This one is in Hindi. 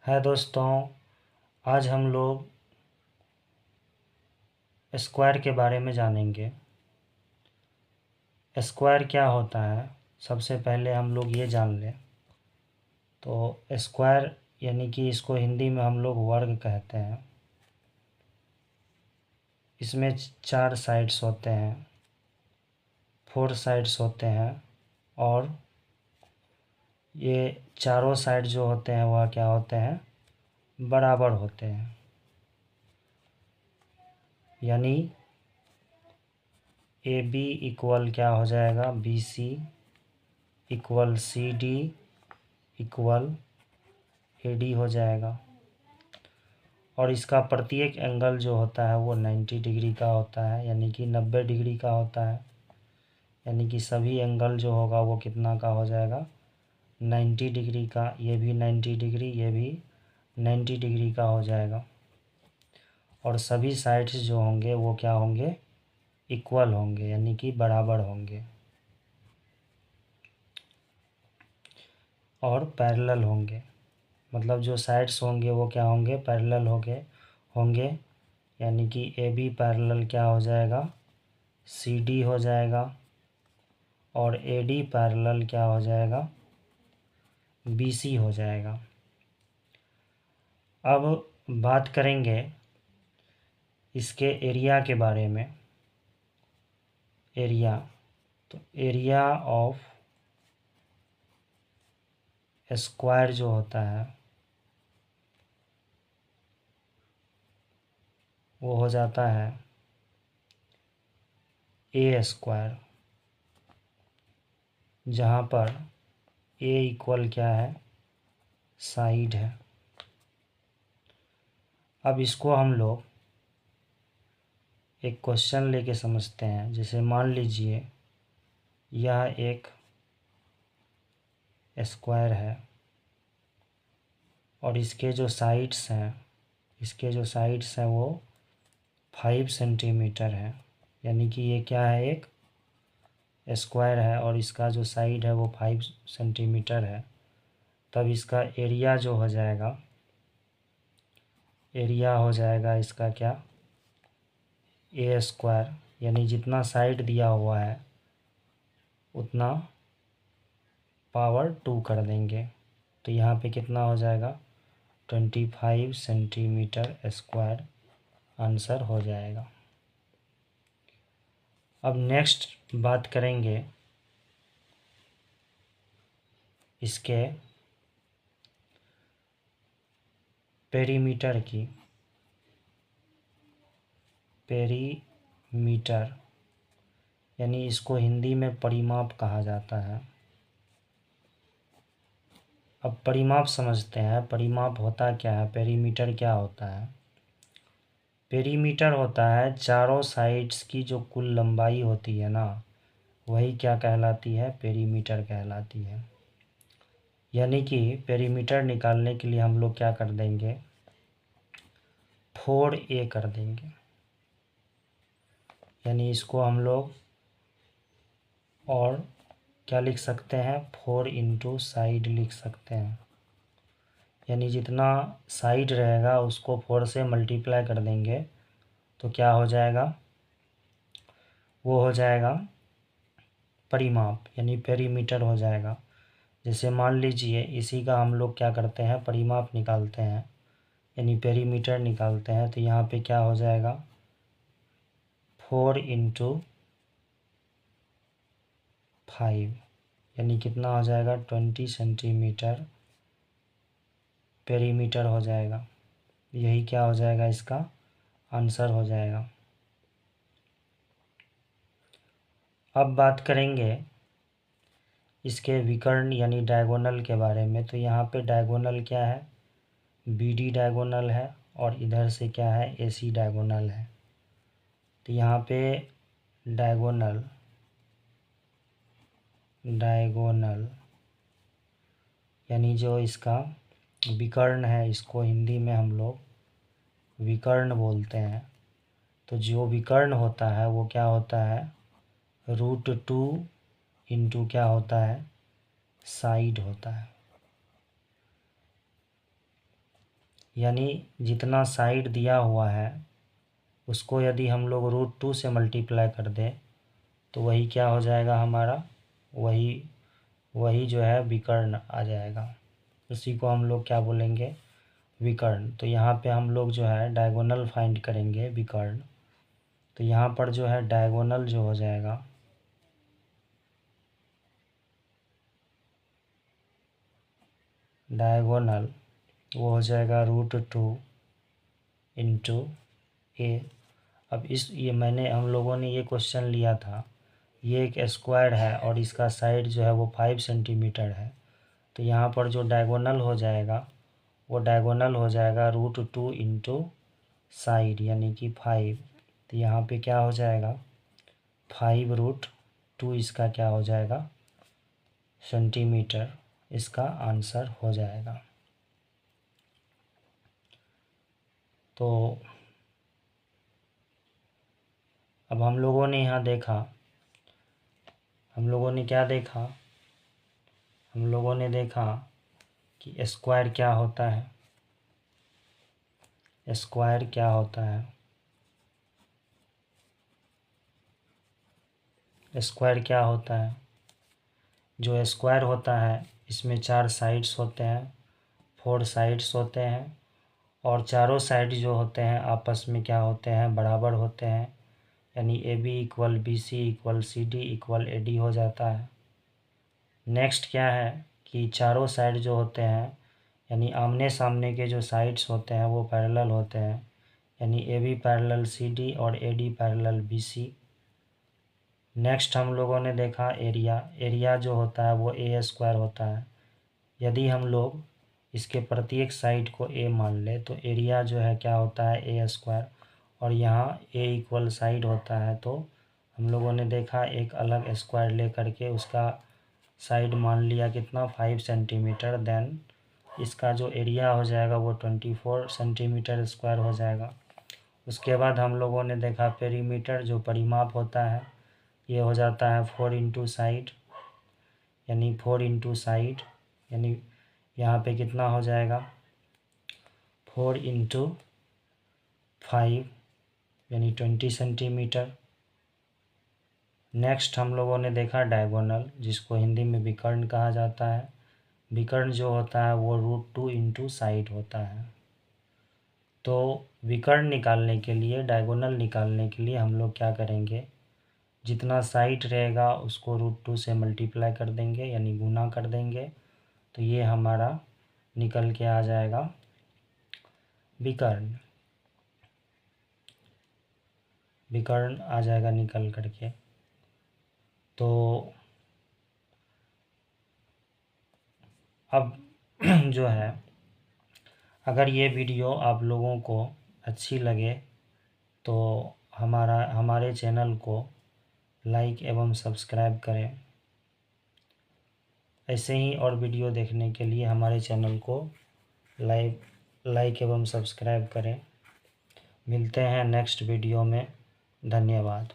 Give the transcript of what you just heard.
है दोस्तों, आज हम लोग स्क्वायर के बारे में जानेंगे। स्क्वायर क्या होता है, सबसे पहले हम लोग ये जान लें। तो स्क्वायर यानी कि इसको हिंदी में हम लोग वर्ग कहते हैं। इसमें 4 साइड्स होते हैं, 4 साइड्स होते हैं, और ये चारों साइड जो होते हैं वह क्या होते हैं, बराबर होते हैं। यानी ए बी इक्वल क्या हो जाएगा, B C equal C D equal A D हो जाएगा। और इसका प्रत्येक एंगल जो होता है वो 90 डिग्री का होता है, यानी कि 90 डिग्री का होता है। यानी कि सभी एंगल जो होगा वो कितना का हो जाएगा, 90 डिग्री का। ये भी 90 डिग्री, ये भी 90 डिग्री का हो जाएगा। और सभी साइड्स जो होंगे वो क्या होंगे, इक्वल होंगे, यानी कि बराबर होंगे और पैरेलल होंगे। मतलब जो साइड्स होंगे वो क्या होंगे, पैरेलल होंगे। यानी कि ए बी पैरेलल क्या हो जाएगा, सी डी हो जाएगा। और ए डी पैरेलल क्या हो जाएगा, बी सी हो जाएगा। अब बात करेंगे इसके एरिया के बारे में। एरिया, तो एरिया ऑफ स्क्वायर जो होता है वो हो जाता है ए स्क्वायर, जहाँ पर ए इक्वल क्या है, साइड है। अब इसको हम लोग एक क्वेश्चन लेके समझते हैं। जैसे मान लीजिए यह एक स्क्वायर है और इसके जो साइड्स हैं वो 5 सेंटीमीटर है। यानी कि ये क्या है, एक स्क्वायर है और इसका जो साइड है वो 5 सेंटीमीटर है। तब इसका एरिया जो हो जाएगा, एरिया हो जाएगा इसका क्या, ए स्क्वायर। यानी जितना साइड दिया हुआ है उतना पावर 2 कर देंगे, तो यहाँ पे कितना हो जाएगा, 25 सेंटीमीटर स्क्वायर आंसर हो जाएगा। अब नेक्स्ट बात करेंगे इसके पेरीमीटर की। पेरीमीटर यानी इसको हिंदी में परिमाप कहा जाता है। अब परिमाप समझते हैं, परिमाप होता क्या है, पेरीमीटर क्या होता है। पेरीमीटर होता है चारों साइड्स की जो कुल लंबाई होती है ना, वही क्या कहलाती है, पेरीमीटर कहलाती है। यानी कि पेरीमीटर निकालने के लिए हम लोग क्या कर देंगे, 4a कर देंगे। यानी इसको हम लोग और क्या लिख सकते हैं, 4 इंटू साइड लिख सकते हैं। यानी जितना साइड रहेगा उसको 4 से मल्टीप्लाई कर देंगे तो क्या हो जाएगा, वो हो जाएगा परिमाप, यानी पेरीमीटर हो जाएगा। जैसे मान लीजिए इसी का हम लोग क्या करते हैं, परिमाप निकालते हैं, यानी पेरीमीटर निकालते हैं। तो यहाँ पे क्या हो जाएगा, 4 इंटू 5, यानी कितना हो जाएगा, 20 सेंटीमीटर पेरीमीटर हो जाएगा। यही क्या हो जाएगा, इसका आंसर हो जाएगा। अब बात करेंगे इसके विकर्ण यानी डायगोनल के बारे में। तो यहाँ पे डायगोनल क्या है, बी डी डायगोनल है और इधर से क्या है, ए सी डायगोनल है। तो यहाँ पे डायगोनल यानी जो इसका विकर्ण है, इसको हिंदी में हम लोग विकर्ण बोलते हैं। तो जो विकर्ण होता है वो क्या होता है, √2 इंटू क्या होता है, साइड होता है। यानी जितना साइड दिया हुआ है उसको यदि हम लोग √2 से मल्टीप्लाई कर दें तो वही क्या हो जाएगा हमारा, वही जो है विकर्ण आ जाएगा। उसी को हम लोग क्या बोलेंगे, विकर्ण। तो यहाँ पे हम लोग जो है डायगोनल फाइंड करेंगे विकर्ण। तो यहाँ पर जो है डायगोनल जो हो जाएगा, डायगोनल वो हो जाएगा √2 इंटू ए। अब ये हम लोगों ने ये क्वेश्चन लिया था, ये एक स्क्वायर है और इसका साइड जो है वो 5 सेंटीमीटर है। तो यहाँ पर जो डायगोनल हो जाएगा वो डायगोनल हो जाएगा √2 इंटू साइड यानी कि 5। तो यहाँ पे क्या हो जाएगा 5√2, इसका क्या हो जाएगा सेंटीमीटर, इसका आंसर हो जाएगा। तो अब हम लोगों ने यहाँ देखा, हम लोगों ने क्या देखा, हम लोगों ने देखा कि स्क्वायर क्या होता है, स्क्वायर क्या होता है, स्क्वायर क्या होता है। जो स्क्वायर होता है इसमें 4 साइड्स होते हैं, 4 साइड्स होते हैं, और चारों साइड जो होते हैं आपस में क्या होते हैं, बराबर होते हैं। यानी AB = BC = CD = AD हो जाता है। नेक्स्ट क्या है कि चारों साइड जो होते हैं यानी आमने सामने के जो साइड्स होते हैं वो पैरेलल होते हैं। यानी AB पैरेलल CD और AD पैरेलल BC। नेक्स्ट हम लोगों ने देखा एरिया, एरिया जो होता है वो A² होता है। यदि हम लोग इसके प्रत्येक साइड को A मान ले तो एरिया जो है क्या होता है A², और यहाँ A इक्वल साइड होता है। तो हम लोगों ने देखा एक अलग स्क्वायर ले करके उसका साइड मान लिया कितना 5 सेंटीमीटर, देन इसका जो एरिया हो जाएगा वो 24 सेंटीमीटर स्क्वायर हो जाएगा। उसके बाद हम लोगों ने देखा पेरीमीटर जो परिमाप होता है ये हो जाता है 4 इंटू साइड, यानी 4 इंटू साइड, यानी यहाँ पे कितना हो जाएगा 4 इंटू 5 यानी 20 सेंटीमीटर। नेक्स्ट हम लोगों ने देखा डायगोनल, जिसको हिंदी में विकर्ण कहा जाता है। विकर्ण जो होता है वो √2 इंटू साइड होता है। तो विकर्ण निकालने के लिए, डायगोनल निकालने के लिए हम लोग क्या करेंगे, जितना साइड रहेगा उसको √2 से मल्टीप्लाई कर देंगे यानी गुना कर देंगे। तो ये हमारा निकल के आ जाएगा विकर्ण, विकर्ण आ जाएगा निकल करके। तो अब जो है अगर ये वीडियो आप लोगों को अच्छी लगे तो हमारे चैनल को लाइक एवं सब्सक्राइब करें। ऐसे ही और वीडियो देखने के लिए हमारे चैनल को लाइक एवं सब्सक्राइब करें। मिलते हैं नेक्स्ट वीडियो में। धन्यवाद।